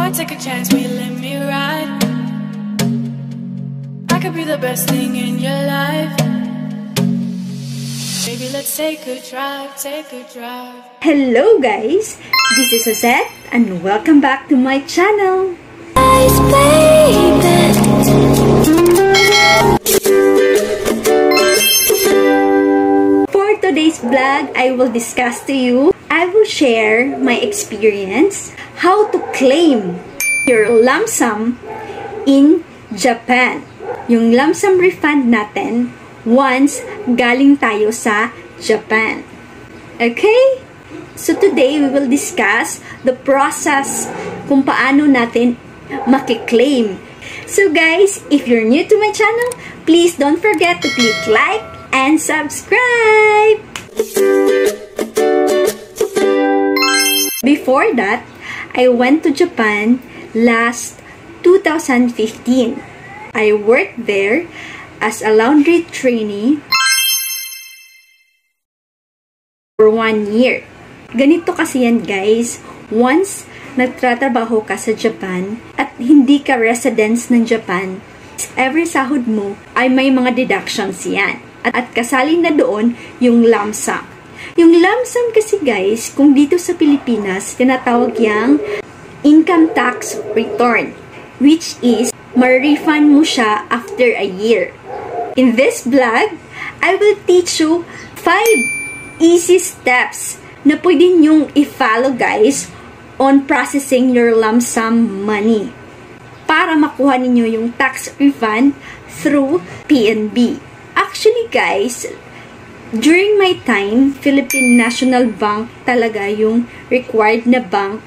might take a chance, will you let me ride? I could be the best thing in your life. Maybe let's take a drive, take a drive. Hello guys, this is Suzette and welcome back to my channel. For today's vlog, I will discuss to you, I will share my experience how to claim your lump sum in Japan. Yung lump sum refund natin once galing tayo sa Japan. Okay? So today, we will discuss the process kung paano natin makiklaim. So guys, if you're new to my channel, please don't forget to click like and subscribe! Before that, I went to Japan last 2015. I worked there as a laundry trainee for 1 year. Ganito kasi yan guys, once nagtratrabaho ka sa Japan at hindi ka residents ng Japan, every sahod mo ay may mga deductions yan. At kasali na doon yung lump sum. Yung lump sum kasi guys, kung dito sa Pilipinas, tinatawag yang income tax return, which is ma-refund mo siya after a year. In this vlog, I will teach you 5 easy steps na pwede nyong i-follow guys on processing your lump sum money para makuha ninyo yung tax refund through PNB. Actually guys, during my time, Philippine National Bank talaga yung required na bank,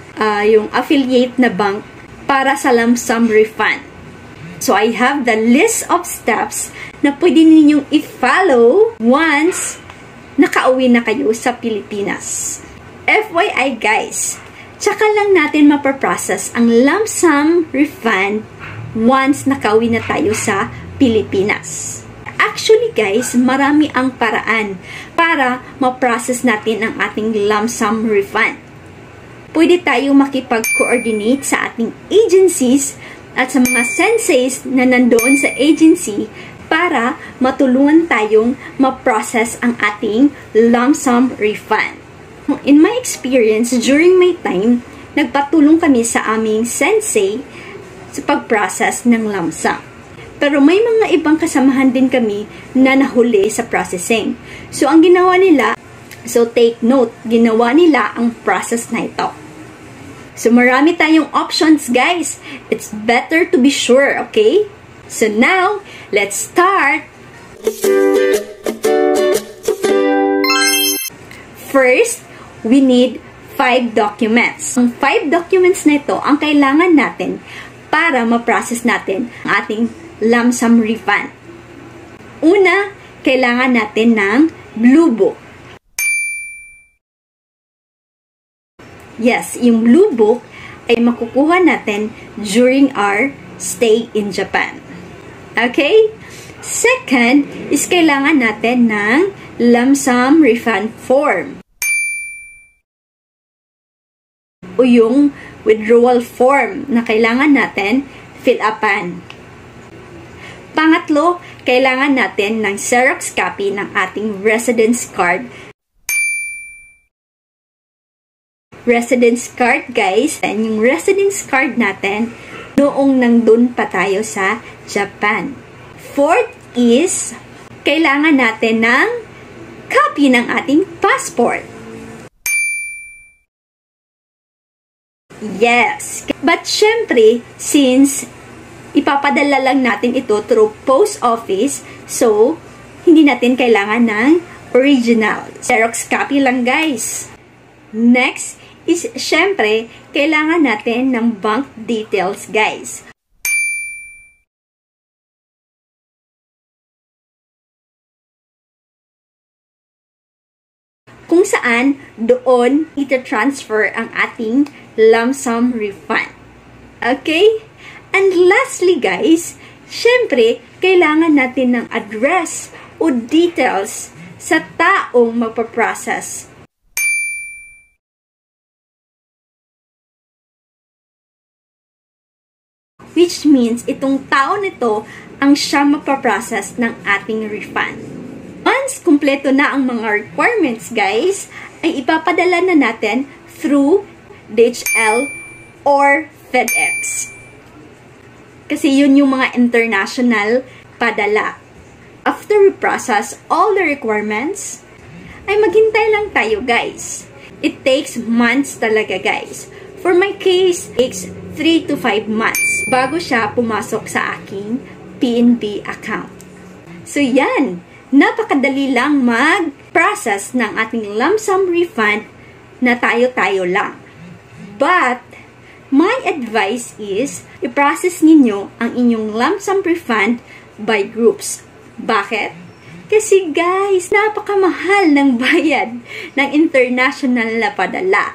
yung affiliate na bank para sa lump sum refund. So I have the list of steps na pwede ninyong i-follow once nakauwi na kayo sa Pilipinas. FYI guys, tsaka lang natin mapaprocess ang lump sum refund once nakauwi na tayo sa Pilipinas. Actually guys, marami ang paraan para ma-process natin ang ating lump sum refund. Pwede tayong makipag-coordinate sa ating agencies at sa mga senseis na nandoon sa agency para matulungan tayong ma-process ang ating lump sum refund. In my experience, during my time, nagpatulong kami sa aming sensei sa pag-process ng lump sum. Pero may mga ibang kasamahan din kami na nahuli sa processing. So, ang ginawa nila, so take note, ginawa nila ang process na ito. So, marami tayong options, guys. It's better to be sure, okay? So, now, let's start! First, we need 5 documents. Ang 5 documents na ito ang kailangan natin para ma-process natin ang ating lump sum refund. Una, kailangan natin ng Blue Book. Yes, yung Blue Book ay makukuha natin during our stay in Japan. Okay? Second is kailangan natin ng lump sum refund form o yung withdrawal form na kailangan natin fill upan. Pangatlo, kailangan natin ng Xerox copy ng ating residence card. Residence card guys, and yung residence card natin noong nandun pa tayo sa Japan. Fourth is, kailangan natin ng copy ng ating passport. Yes! But syempre, since ipapadala lang natin ito through post office, so hindi natin kailangan ng original. Xerox copy lang guys. Next is, syempre, kailangan natin ng bank details guys. Kung saan doon ita-transfer ang ating lump sum refund. Okay? And lastly guys, syempre, kailangan natin ng address o details sa taong magpaprocess which means itong tao nito ang siya mapaprocess ng ating refund. Once kumpleto na ang mga requirements, guys, ay ipapadala na natin through DHL or FedEx. Kasi yun yung mga international padala. After we process all the requirements, ay maghintay lang tayo, guys. It takes months talaga, guys. For my case, it takes 3 to 5 months bago siya pumasok sa aking PNB account. So yan, napakadali lang mag-process ng ating lump sum refund na tayo-tayo lang. But, my advice is, i-process ninyo ang inyong lump sum refund by groups. Bakit? Kasi guys, napakamahal ng bayad ng international na padala.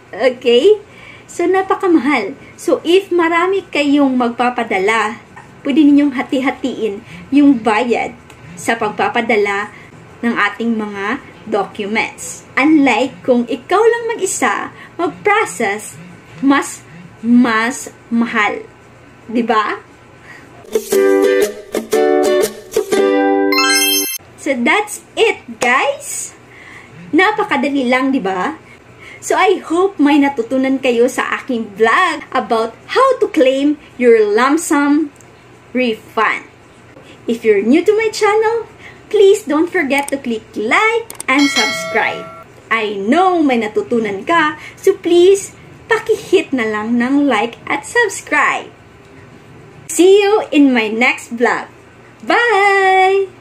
Okay? So, napakamahal. So, if marami kayong magpapadala, pwede ninyong hati-hatiin yung bayad sa pagpapadala ng ating mga documents. Unlike kung ikaw lang mag-isa, mag-process, mas mahal. Diba? So, that's it, guys! Napakadali lang, diba? So, I hope may natutunan kayo sa aking vlog about how to claim your lump sum refund. If you're new to my channel, please don't forget to click like and subscribe. I know may natutunan ka, so please, paki-hit na lang ng like at subscribe. See you in my next vlog. Bye!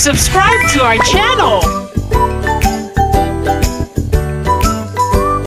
Subscribe to our channel.